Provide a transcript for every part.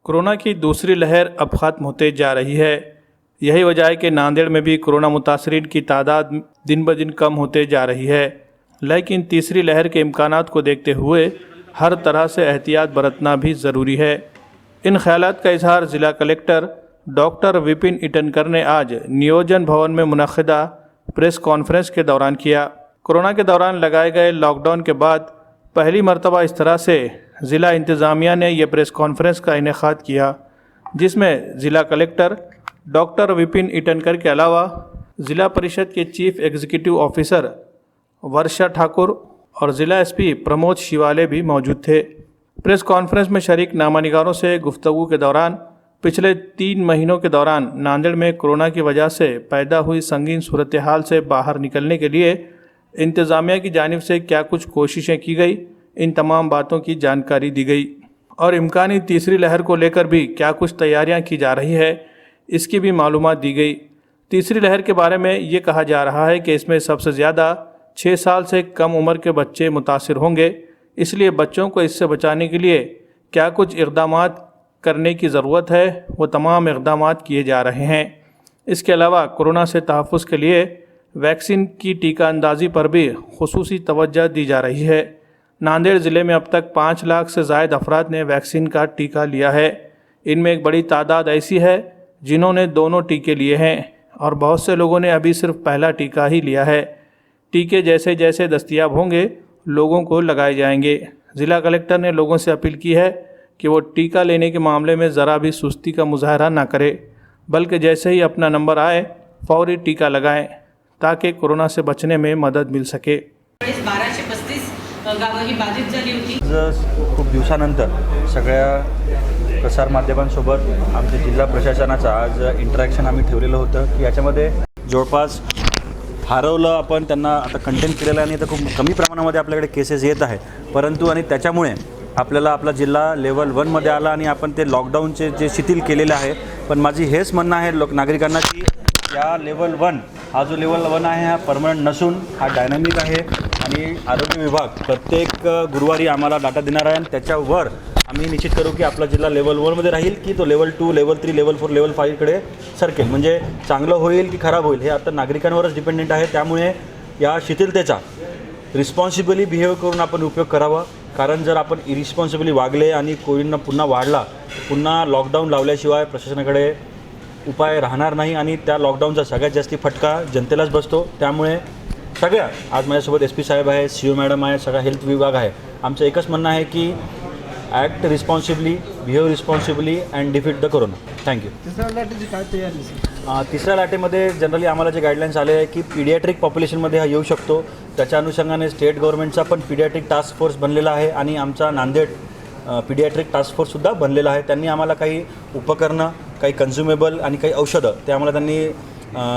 Corona की दूसरी लहर अब ख़त्म होते जा रही है। यही वजह है कि नांदेड़ में भी कोरोना मुतासरीन की तादाद दिन ब दिन कम होते जा रही है। लेकिन तीसरी लहर के इम्कानात को देखते हुए हर तरह से एहतियात बरतना भी ज़रूरी है। इन ख्यालात का इजहार ज़िला कलेक्टर डॉक्टर विपिन ईटनकर ने आज नियोजन भवन में मुनक़िदा प्रेस कॉन्फ्रेंस के दौरान किया। कोरोना के दौरान लगाए गए लॉकडाउन के बाद पहली मरतबा इस तरह से ज़िला इंतज़ामिया ने यह प्रेस कॉन्फ्रेंस का इनेकाद किया, जिसमें ज़िला कलेक्टर डॉक्टर विपिन ईटनकर के अलावा ज़िला परिषद के चीफ एग्जीक्यूटिव ऑफिसर वर्षा ठाकुर और ज़िला एसपी प्रमोद शिवाले भी मौजूद थे। प्रेस कॉन्फ्रेंस में शरीक नामानिगारों से गुफ्तगू के दौरान पिछले 3 महीनों के दौरान नांदेड़ में कोरोना की वजह से पैदा हुई संगीन सूरत हाल से बाहर निकलने के लिए इंतज़ामिया की जानिब से क्या कुछ कोशिशें की गई, इन तमाम बातों की जानकारी दी गई और इम्कानी तीसरी लहर को लेकर भी क्या कुछ तैयारियां की जा रही है, इसकी भी मालूमात दी गई। तीसरी लहर के बारे में ये कहा जा रहा है कि इसमें सबसे ज़्यादा 6 साल से कम उम्र के बच्चे मुतासिर होंगे, इसलिए बच्चों को इससे बचाने के लिए क्या कुछ इक़दामात करने की ज़रूरत है, वो तमाम इक़दामात किए जा रहे हैं। इसके अलावा कोरोना से तहफ़्फ़ुज़ के लिए वैक्सीन की टीका अंदाज़ी पर भी खुसूसी तवज्जो दी जा रही है। नांदेड़ ज़िले में अब तक 5 लाख से ज़ायद अफराद ने वैक्सीन का टीका लिया है। इनमें एक बड़ी तादाद ऐसी है जिन्होंने दोनों टीके लिए हैं और बहुत से लोगों ने अभी सिर्फ पहला टीका ही लिया है। टीके जैसे जैसे दस्तयाब होंगे लोगों को लगाए जाएंगे। ज़िला कलेक्टर ने लोगों से अपील की है कि वो टीका लेने के मामले में ज़रा भी सुस्ती का मुजाहरा ना करे, बल्कि जैसे ही अपना नंबर आए फौरी टीका लगाएं ताकि कोरोना से बचने में मदद मिल सके। 1235 गावं ही बाधित झाली होती। खूप दिवसानंतर सगळ्या प्रसारमाध्यमांसोबत आमच्या जिल्हा प्रशासनाचं आज इंटरॅक्शन आम्ही ठेवलेलं होतं की याच्यामध्ये जवळपास हरवलं आपण त्यांना आता कंटेन केलेलं आहे आणि आता खूप कमी प्रमाणामध्ये आपल्याकडे केसेस येत आहे, परंतु आणि त्याच्यामुळे आपल्याला आपला जिल्हा लेवल 1 मध्ये आला आणि आपण ते लॉकडाऊनचे जे शिथिल केलेले आहे। पण माझी हेच म्हणणं आहे नागरिकांना की या लेवल 1 हा जो लेवल 1 आहे हा परमनंट नसून हा डायनामिक आहे आणि आरोग्य विभाग प्रत्येक गुरुवारी आम्हाला डाटा देणार आहे आणि त्याच्यावर आम्ही निश्चित करू की आपला जिल्हा लेवल 1 मध्ये राहील की तो लेवल 2 लेवल 3 लेवल 4 लेवल 5 कडे सरकेल। म्हणजे चांगलं होईल की खराब होईल हे आता नागरिकांवरच डिपेंडेंट आहे। त्यामुळे या शिथिलतेचा रिस्पॉन्सिबली बिहेव करून आपण उपयोग करावा, कारण जर आपण इरिस्पॉन्सिबली वागले आणि कोविडनं पुन्हा वाढला पुन्हा लॉकडाऊन लावल्याशिवाय प्रशासनाकडे उपाय राहणार नाही आणि त्या लॉकडाऊनचा सगळ्यात जास्ती फटका जनतेलाच बसतो। त्यामुळे सगळ्या आज माझ्यासोबत एसपी साहेब आहे, सीओ मॅडम आहे, सगळा हेल्थ विभाग आहे, आमचं एकच म्हणणं आहे की act responsibly, behave responsibly and defeat the corona. Thank you. तिसऱ्या लाटेची काय तयारी? तिसऱ्या लाटेमध्ये जनरली आम्हाला जे गाईडलाईन्स आले आहे की पीडियाट्रिक पॉप्युलेशनमध्ये हा येऊ शकतो। त्याच्या अनुषंगाने स्टेट गव्हर्नमेंटचा पण पीडियाट्रिक टास्क फोर्स बनलेला आहे आणि आमचा नांदेड पीडियाट्रिक टास्क फोर्ससुद्धा बनलेला आहे। त्यांनी आम्हाला काही उपकरणं, काही कन्झ्युमेबल आणि काही औषधं ते आम्हाला त्यांनी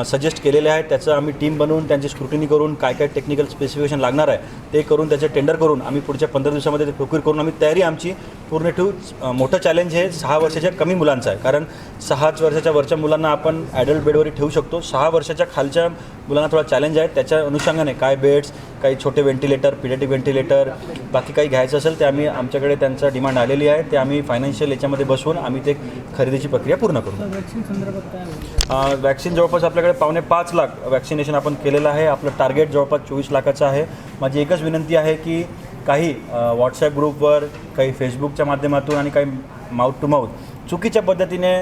सजेस्ट केलेले आहेत। त्याचं आम्ही टीम बनवून त्यांची स्क्रुटिनी करून काय काय टेक्निकल स्पेसिफिकेशन लागणार आहे ते करून त्याचे टेंडर करून आम्ही पुढच्या 15 दिवसामध्ये ते प्रोक्यूर करून आम्ही तयारी आमची पूर्ण ठेवू। मोठं चॅलेंज हे 6 वर्षाच्या कमी मुलांचं आहे, कारण 6 वर्षाच्या वरच्या मुलांना आपण ॲडल्ट बेडवर ठेवू शकतो। 6 वर्षाच्या खालच्या मुलांना थोडा चॅलेंज आहे। त्याच्या अनुषंगाने काय बेड्स, काही छोटे व्हेंटिलेटर, पीडियाट्रिक व्हेंटिलेटर, बाकी काही घ्यायचं असेल ते आम्ही आमच्याकडे त्यांचा डिमांड आलेली आहे, ते आम्ही फायनान्शियल याच्यामध्ये बसवून आम्ही ते खरेदीची प्रक्रिया पूर्ण करू। वॅक्सिन संदर्भात काय? वॅक्सिन जवळपास आपल्याकडे 5.25 लाख वॅक्सिनेशन आपण केलेलं आहे। आपलं टार्गेट जवळपास 24 लाखाचं आहे। माझी एकच विनंती आहे की काही व्हॉट्सॲप ग्रुपवर, काही फेसबुकच्या माध्यमातून आणि काही माउथ टू माउथ चुकीच्या पद्धतीने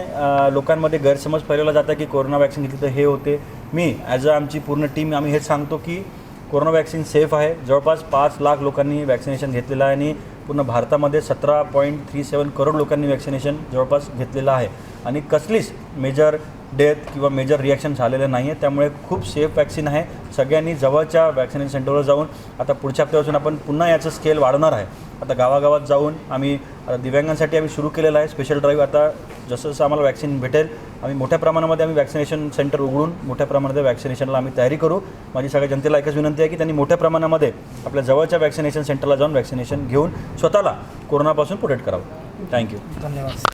लोकांमध्ये गैरसमज फैलवला जातं की कोरोना वॅक्सिन घेतली तर हे होते। मी ॲज अ आमची पूर्ण टीम आम्ही हेच सांगतो की कोरोना वॅक्सिन सेफ आहे। जवळपास 5 लाख लोकांनी वॅक्सिनेशन घेतलेलं आहे आणि पूर्ण भारतामध्ये 17.37 करोड लोकांनी वॅक्सिनेशन जवळपास घेतलेलं आहे आणि कसलीच मेजर डेथ किंवा मेजर रिॲक्शन झालेलं नाही आहे। त्यामुळे खूप सेफ वॅक्सिन आहे। सगळ्यांनी जवळच्या वॅक्सिनेशन सेंटरवर जाऊन आता पुढच्या हप्त्यापासून आपण पुन्हा याचं स्केल वाढवणार आहे। आता गावागावात जाऊन आम्ही आता दिव्यांगांसाठी आम्ही सुरू केलेलं आहे स्पेशल ड्राईव्ह। आता जसं जसं आम्हाला वॅक्सिन भेटेल आम्ही मोठ्या प्रमाणामध्ये आम्ही वॅक्सिनेशन सेंटर उघडून मोठ्या प्रमाणामध्ये वॅक्सिनेशनला आम्ही तयारी करू। माझी सगळ्या जनतेला एकच विनंती आहे की त्यांनी मोठ्या प्रमाणामध्ये आपल्या जवळच्या वॅक्सिनेशन सेंटरला जाऊन वॅक्सिनेशन घेऊन स्वतःला कोरोनापासून प्रोटेक्ट करावं। थँक्यू। धन्यवाद।